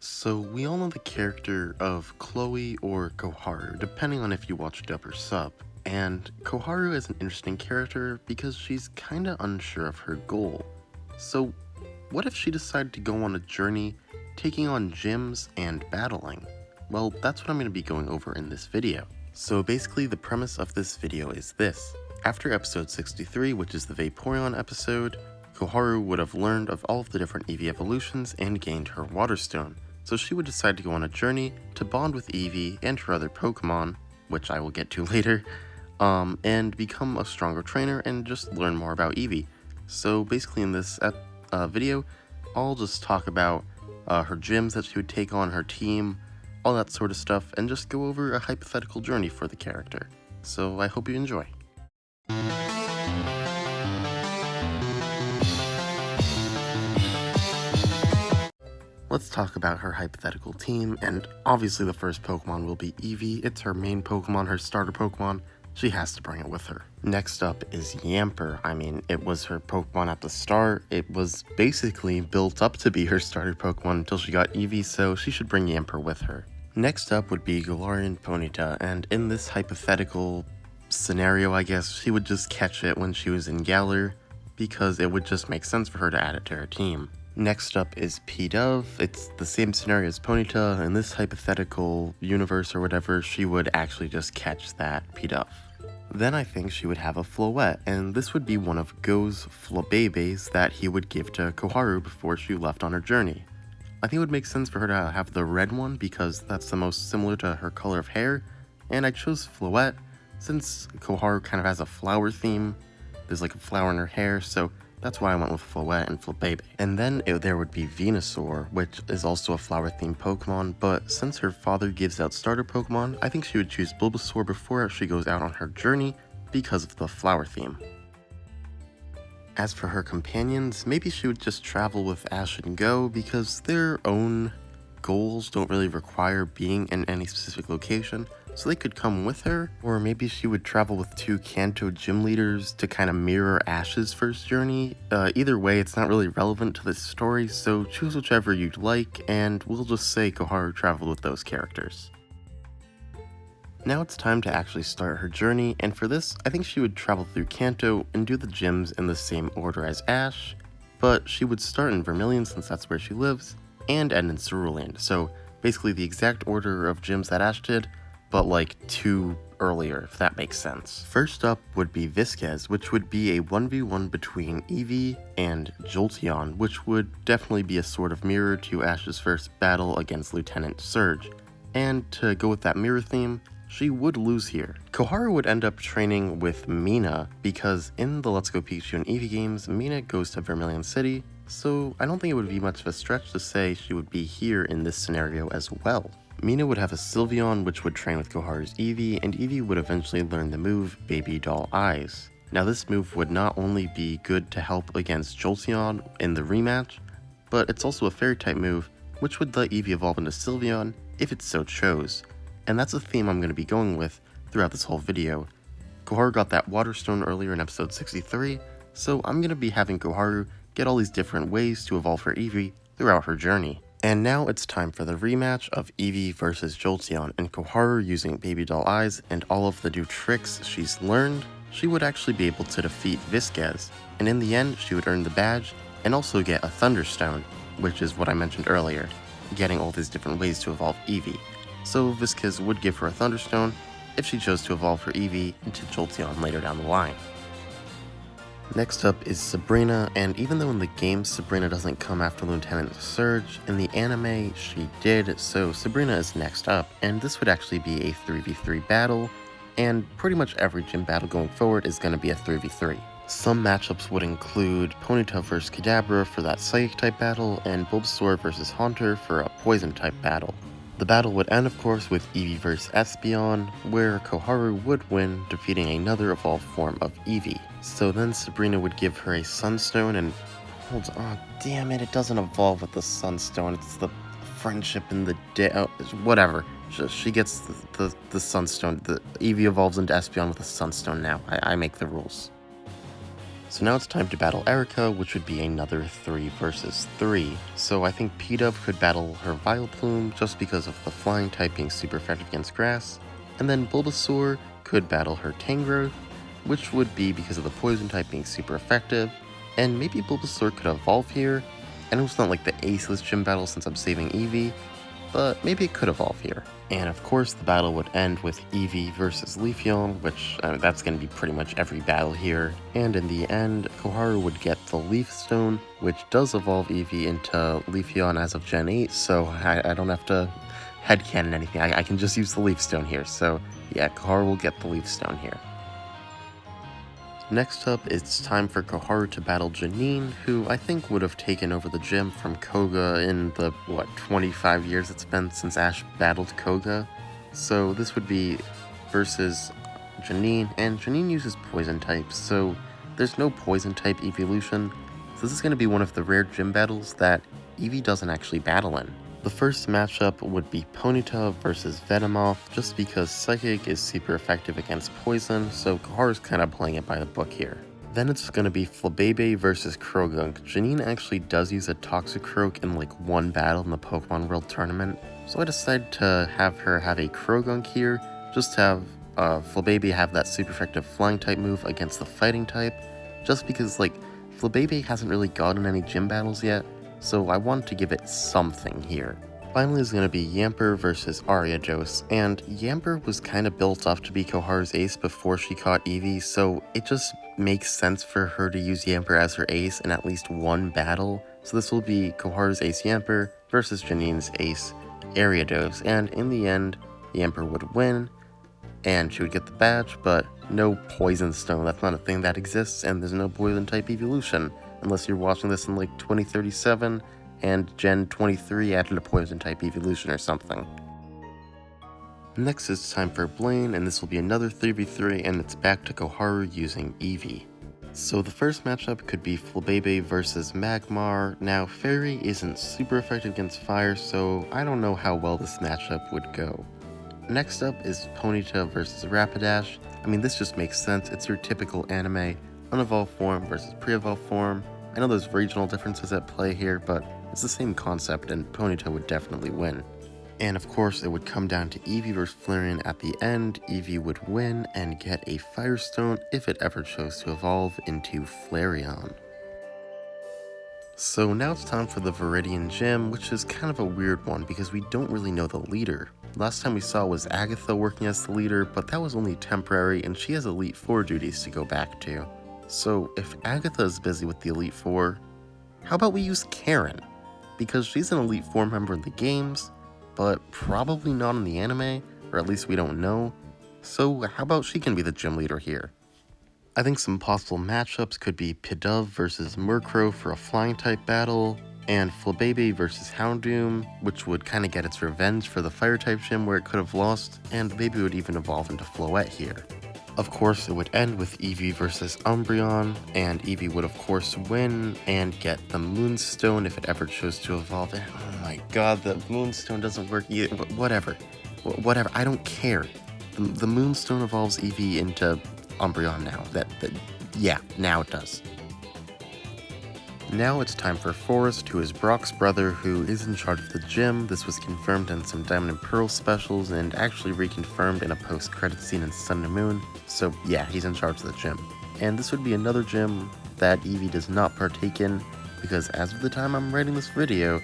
So we all know the character of Chloe or Koharu, depending on if you watch dub or sub. And Koharu is an interesting character because she's kinda unsure of her goal. So what if she decided to go on a journey taking on gyms and battling? Well, that's what I'm going to be going over in this video. So basically the premise of this video is this. After episode 63, which is the Vaporeon episode, Koharu would have learned of all of the different Eevee evolutions and gained her Water Stone. So she would decide to go on a journey to bond with Eevee and her other Pokemon, which I will get to later, and become a stronger trainer and just learn more about Eevee. So basically in this video, I'll just talk about her gyms that she would take on, her team, all that sort of stuff, and just go over a hypothetical journey for the character. So I hope you enjoy. Let's talk about her hypothetical team, and obviously the first Pokemon will be Eevee. It's her main Pokemon, her starter Pokemon. She has to bring it with her. Next up is Yamper. I mean, it was her Pokemon at the start. It was basically built up to be her starter Pokemon until she got Eevee, so she should bring Yamper with her. Next up would be Galarian Ponyta, and in this hypothetical scenario, I guess, she would just catch it when she was in Galar, because it would just make sense for her to add it to her team. Next up is Pidove. It's the same scenario as Ponyta. In this hypothetical universe or whatever, she would actually just catch that Pidove. Then I think she would have a Floette, and this would be one of Go's Flabébés that he would give to Koharu before she left on her journey. I think it would make sense for her to have the red one because that's the most similar to her color of hair, and I chose Floette since Koharu kind of has a flower theme. There's like a flower in her hair, so that's why I went with Floette and Flabébé. And then there would be Venusaur, which is also a flower-themed Pokemon, but since her father gives out starter Pokemon, I think she would choose Bulbasaur before she goes out on her journey because of the flower theme. As for her companions, maybe she would just travel with Ash and Go because their own goals don't really require being in any specific location, so they could come with her. Or maybe she would travel with two Kanto gym leaders to kind of mirror Ash's first journey. Either way, it's not really relevant to this story, so choose whichever you'd like, and we'll just say Koharu traveled with those characters. Now it's time to actually start her journey, and for this, I think she would travel through Kanto and do the gyms in the same order as Ash, but she would start in Vermilion since that's where she lives, and end in Cerulean, so basically the exact order of gyms that Ash did, but like 2 earlier, if that makes sense. First up would be Visquez, which would be a 1v1 between Eevee and Jolteon, which would definitely be a sort of mirror to Ash's first battle against Lieutenant Surge. And to go with that mirror theme, she would lose here. Koharu would end up training with Mina, because in the Let's Go Pikachu and Eevee games, Mina goes to Vermilion City, so I don't think it would be much of a stretch to say she would be here in this scenario as well. Mina would have a Sylveon, which would train with Koharu's Eevee, and Eevee would eventually learn the move Baby Doll Eyes. Now this move would not only be good to help against Jolteon in the rematch, but it's also a Fairy type move, which would let Eevee evolve into Sylveon if it so chose. And that's a theme I'm going to be going with throughout this whole video. Koharu got that Water Stone earlier in episode 63, so I'm going to be having Koharu get all these different ways to evolve her Eevee throughout her journey. And now it's time for the rematch of Eevee versus Jolteon, and Koharu using Baby Doll Eyes and all of the new tricks she's learned, she would actually be able to defeat Visquez, and in the end she would earn the badge and also get a Thunderstone, which is what I mentioned earlier, getting all these different ways to evolve Eevee. So Visquez would give her a Thunderstone if she chose to evolve her Eevee into Jolteon later down the line. Next up is Sabrina, and even though in the game Sabrina doesn't come after Lieutenant Surge, in the anime she did, so Sabrina is next up, and this would actually be a 3v3 battle, and pretty much every gym battle going forward is going to be a 3v3. Some matchups would include Ponyta vs Kadabra for that Psychic type battle, and Bulbasaur vs Haunter for a Poison type battle. The battle would end, of course, with Eevee vs Espeon, where Koharu would win, defeating another evolved form of Eevee. So then Sabrina would give her a Sunstone, and hold on, damn it, it doesn't evolve with the Sunstone, it's the Friendship and the whatever. She gets the Sunstone. The Eevee evolves into Espeon with a Sunstone now. I make the rules. So now it's time to battle Erica, which would be another 3 versus 3. So I think P-Dove could battle her Vileplume just because of the flying type being super effective against grass, and then Bulbasaur could battle her Tangrowth, which would be because of the poison type being super effective, and maybe Bulbasaur could evolve here. I know it's not like the aceless gym battle since I'm saving Eevee, but maybe it could evolve here. And of course the battle would end with Eevee versus Leafeon, which that's going to be pretty much every battle here. And in the end, Koharu would get the Leaf Stone, which does evolve Eevee into Leafeon as of Gen 8, so I don't have to headcanon anything. I can just use the Leaf Stone here. So yeah, Koharu will get the Leaf Stone here. Next up, it's time for Koharu to battle Janine, who I think would have taken over the gym from Koga in the, 25 years it's been since Ash battled Koga. So this would be versus Janine, and Janine uses poison types, so there's no poison type evolution. So this is going to be one of the rare gym battles that Eevee doesn't actually battle in. The first matchup would be Ponyta versus Venomoth, just because Psychic is super effective against Poison, so Koharu's kind of playing it by the book here. Then it's going to be Flabebe versus Croagunk. Janine actually does use a Toxicroak in like one battle in the Pokemon World Tournament, so I decided to have her have a Croagunk here, just to have Flabebe have that super effective flying type move against the fighting type, just because like Flabebe hasn't really gotten any gym battles yet, so I wanted to give it something here. Finally is going to be Yamper versus Ariados, and Yamper was kind of built up to be Koharu's ace before she caught Eevee, so it just makes sense for her to use Yamper as her ace in at least one battle. So this will be Koharu's ace Yamper versus Janine's ace Ariados, and in the end, Yamper would win, and she would get the badge, but no Poison Stone. That's not a thing that exists, and there's no Poison type evolution. Unless you're watching this in like 2037 and Gen 23 added a poison type evolution or something. Next it's time for Blaine, and this will be another 3v3, and it's back to Koharu using Eevee. So the first matchup could be Flabebe versus Magmar. Now Fairy isn't super effective against fire, so I don't know how well this matchup would go. Next up is Ponyta versus Rapidash. I mean, this just makes sense. It's your typical anime unevolved form versus pre-evolved form. I know there's regional differences at play here, but it's the same concept, and Ponyta would definitely win. And of course, it would come down to Eevee versus Flareon at the end. Eevee would win and get a Firestone if it ever chose to evolve into Flareon. So now it's time for the Viridian Gym, which is kind of a weird one because we don't really know the leader. Last time we saw was Agatha working as the leader, but that was only temporary, and she has Elite Four duties to go back to. So if Agatha is busy with the Elite Four, how about we use Karen? Because she's an Elite Four member in the games, but probably not in the anime, or at least we don't know. So how about she can be the gym leader here? I think some possible matchups could be Pidove versus Murkrow for a flying type battle, and Flabebe versus Houndoom, which would kind of get its revenge for the fire type gym where it could have lost, and maybe it would even evolve into Floette here. Of course, it would end with Eevee versus Umbreon, and Eevee would of course win and get the Moonstone if it ever chose to evolve. And oh my god, the Moonstone doesn't work either. Whatever, I don't care. The Moonstone evolves Eevee into Umbreon now. Yeah, now it does. Now it's time for Forrest, who is Brock's brother, who is in charge of the gym. This was confirmed in some Diamond and Pearl specials and actually reconfirmed in a post-credit scene in Sun and Moon. So yeah, he's in charge of the gym. And this would be another gym that Eevee does not partake in, because as of the time I'm writing this video,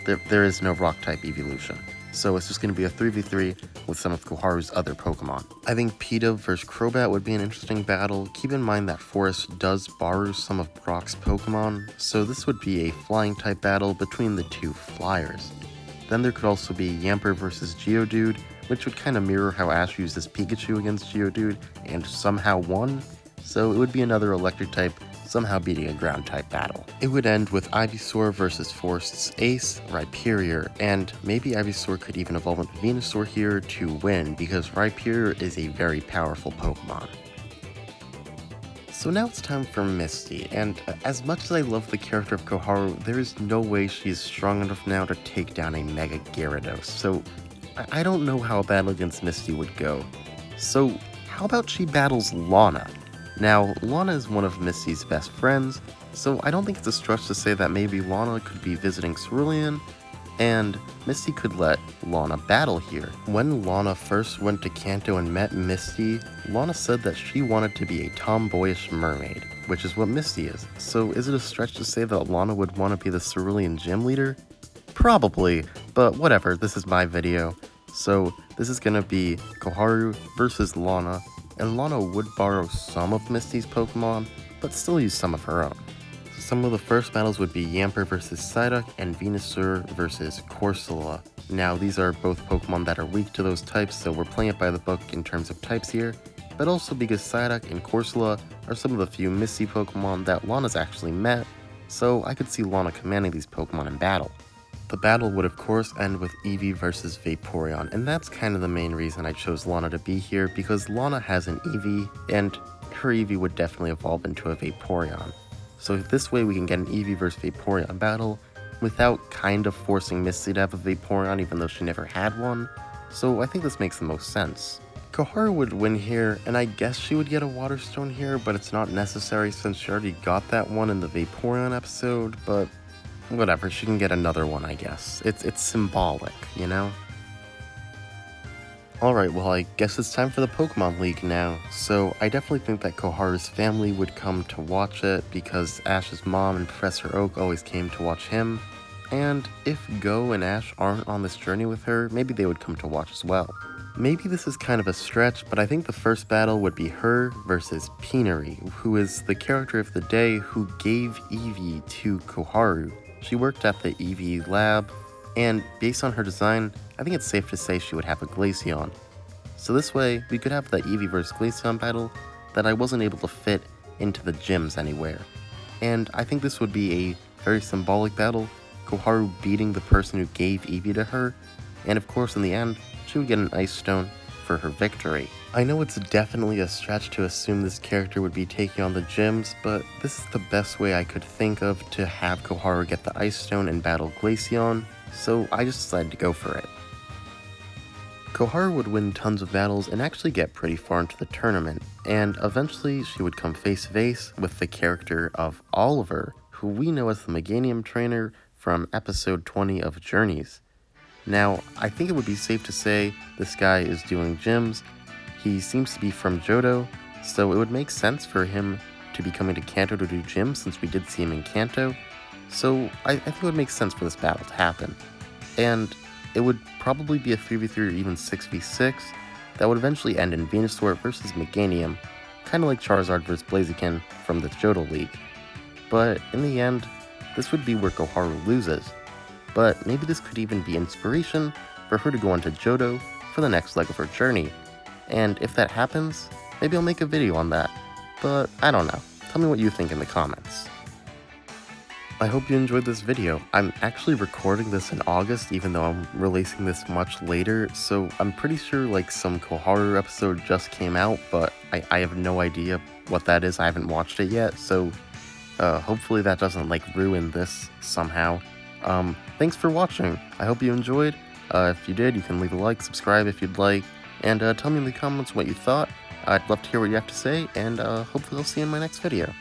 there is no rock type evolution. So it's just going to be a 3v3 with some of Koharu's other Pokemon. I think Pidove versus Crobat would be an interesting battle. Keep in mind that Forrest does borrow some of Brock's Pokemon, so this would be a flying type battle between the two flyers. Then there could also be Yamper versus Geodude, which would kind of mirror how Ash used his Pikachu against Geodude and somehow won, so it would be another electric type somehow beating a ground type battle. It would end with Ivysaur versus Forrest's ace, Rhyperior, and maybe Ivysaur could even evolve into Venusaur here to win, because Rhyperior is a very powerful Pokemon. So now it's time for Misty, and as much as I love the character of Koharu, there is no way she is strong enough now to take down a Mega Gyarados, so I don't know how a battle against Misty would go. So how about she battles Lana? Now, Lana is one of Misty's best friends, so I don't think it's a stretch to say that maybe Lana could be visiting Cerulean, and Misty could let Lana battle here. When Lana first went to Kanto and met Misty, Lana said that she wanted to be a tomboyish mermaid, which is what Misty is. So is it a stretch to say that Lana would want to be the Cerulean gym leader? Probably, but whatever, this is my video. So this is gonna be Koharu versus Lana, and Lana would borrow some of Misty's Pokemon, but still use some of her own. Some of the first battles would be Yamper versus Psyduck and Venusaur versus Corsola. Now these are both Pokemon that are weak to those types, so we're playing it by the book in terms of types here, but also because Psyduck and Corsola are some of the few Misty Pokemon that Lana's actually met, so I could see Lana commanding these Pokemon in battle. The battle would of course end with Eevee versus Vaporeon, and that's kind of the main reason I chose Lana to be here, because Lana has an Eevee, and her Eevee would definitely evolve into a Vaporeon. So this way we can get an Eevee versus Vaporeon battle without kind of forcing Misty to have a Vaporeon even though she never had one, so I think this makes the most sense. Koharu would win here, and I guess she would get a Water Stone here, but it's not necessary since she already got that one in the Vaporeon episode, but whatever, she can get another one, I guess. It's symbolic, you know? Alright, well I guess it's time for the Pokemon League now, so I definitely think that Koharu's family would come to watch it because Ash's mom and Professor Oak always came to watch him, and if Go and Ash aren't on this journey with her, maybe they would come to watch as well. Maybe this is kind of a stretch, but I think the first battle would be her versus Peanary, who is the character of the day who gave Eevee to Koharu. She worked at the Eevee lab, and based on her design, I think it's safe to say she would have a Glaceon. So this way, we could have the Eevee vs Glaceon battle that I wasn't able to fit into the gyms anywhere. And I think this would be a very symbolic battle, Koharu beating the person who gave Eevee to her, and of course in the end, she would get an Ice Stone for her victory. I know it's definitely a stretch to assume this character would be taking on the gyms, but this is the best way I could think of to have Koharu get the Ice Stone and battle Glaceon, so I just decided to go for it. Koharu would win tons of battles and actually get pretty far into the tournament, and eventually she would come face to face with the character of Oliver, who we know as the Meganium Trainer from episode 20 of Journeys. Now, I think it would be safe to say this guy is doing gyms. He seems to be from Johto, so it would make sense for him to be coming to Kanto to do gyms since we did see him in Kanto. So I think it would make sense for this battle to happen. And it would probably be a 3v3 or even 6v6 that would eventually end in Venusaur versus Meganium, kind of like Charizard versus Blaziken from the Johto League. But in the end, this would be where Koharu loses. But maybe this could even be inspiration for her to go on to Johto for the next leg of her journey. And if that happens, maybe I'll make a video on that. But I don't know. Tell me what you think in the comments. I hope you enjoyed this video. I'm actually recording this in August, even though I'm releasing this much later, so I'm pretty sure like some Koharu episode just came out, but I have no idea what that is. I haven't watched it yet, so hopefully that doesn't like ruin this somehow. Thanks for watching. I hope you enjoyed. If you did, you can leave a like, subscribe if you'd like, and tell me in the comments what you thought. I'd love to hear what you have to say, and hopefully I'll see you in my next video.